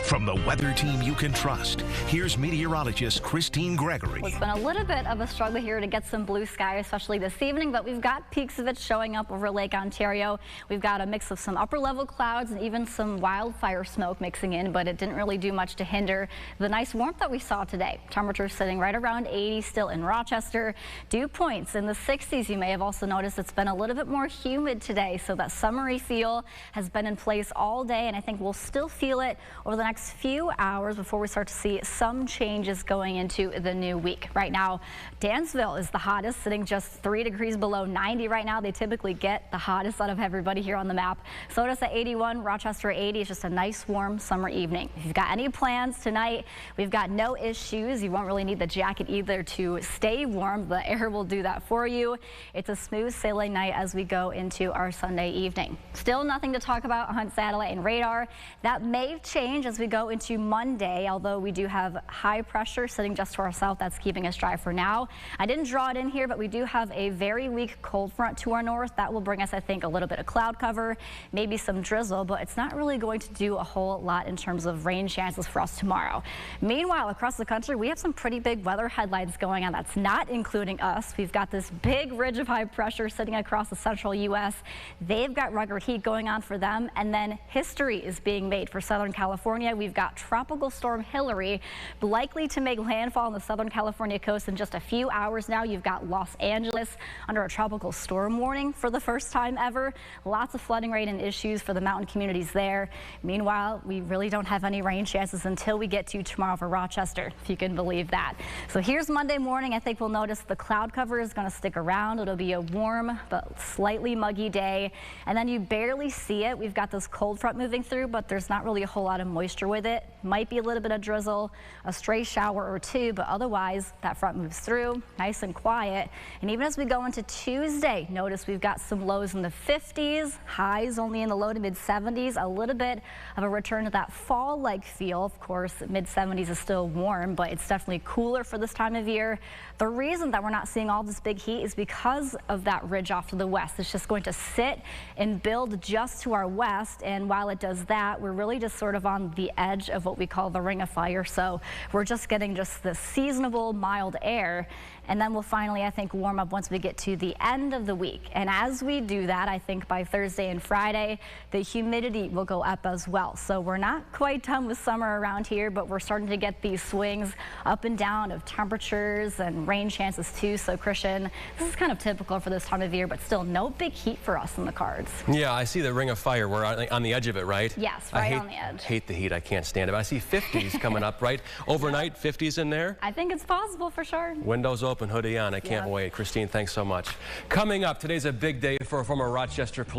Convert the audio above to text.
From the weather team you can trust, here's meteorologist Christine Gregory. Well, it's been a little bit of a struggle here to get some blue sky, especially this evening, but we've got peaks of it showing up over Lake Ontario. We've got a mix of some upper level clouds and even some wildfire smoke mixing in, but it didn't really do much to hinder the nice warmth that we saw today. Temperatures sitting right around 80 still in Rochester. Dew points in the 60s. You may have also noticed it's been a little bit more humid today, so that summery feel has been in place all day, and I think we'll still feel it over the next few hours before we start to see some changes going into the new week. Right now, Dansville is the hottest, sitting just 3 degrees below 90 right now. They typically get the hottest out of everybody here on the map. Soda's at 81, Rochester 80. It's just a nice warm summer evening. If you've got any plans tonight, we've got no issues. You won't really need the jacket either to stay warm. The air will do that for you. It's a smooth sailing night as we go into our Sunday evening. Still nothing to talk about on satellite and radar. That may change as we go into Monday, although we do have high pressure sitting just to our south. That's keeping us dry for now. I didn't draw it in here, but we do have a very weak cold front to our north. That will bring us, I think, a little bit of cloud cover, maybe some drizzle, but it's not really going to do a whole lot in terms of rain chances for us tomorrow. Meanwhile, across the country, we have some pretty big weather headlines going on. That's not including us. We've got this big ridge of high pressure sitting across the central U.S. They've got record heat going on for them, and then history is being made for Southern California. We've got Tropical Storm Hillary likely to make landfall on the Southern California coast in just a few hours now. You've got Los Angeles under a tropical storm warning for the first time ever. Lots of flooding rain and issues for the mountain communities there. Meanwhile, we really don't have any rain chances until we get to tomorrow for Rochester, if you can believe that. So here's Monday morning. I think we'll notice the cloud cover is going to stick around. It'll be a warm but slightly muggy day, and then you barely see it. We've got this cold front moving through, but there's not really a whole lot of moisture with it. Might be a little bit of drizzle, a stray shower or two, but otherwise that front moves through nice and quiet. And even as we go into Tuesday, notice we've got some lows in the 50s, highs only in the low to mid 70s, a little bit of a return to that fall-like feel. Of course, mid 70s is still warm, but it's definitely cooler for this time of year. The reason that we're not seeing all this big heat is because of that ridge off to the west. It's just going to sit and build just to our west, and while it does that, we're really just sort of on the edge of what we call the ring of fire. So we're just getting just the seasonable mild air, and then we'll finally, I think, warm up once we get to the end of the week. And as we do that, I think by Thursday and Friday, the humidity will go up as well. So we're not quite done with summer around here, but we're starting to get these swings up and down of temperatures and rain chances too. So Christian, this is kind of typical for this time of year, but still no big heat for us in the cards. Yeah, I see the ring of fire. We're on the edge of it, right? Yes, right on the edge. Hate the heat. I can't stand it. I see 50s coming up, right? Overnight, 50s in there? I think it's possible for sure. Windows open, hoodie on. I can't wait. Christine, thanks so much. Coming up, today's a big day for former Rochester police.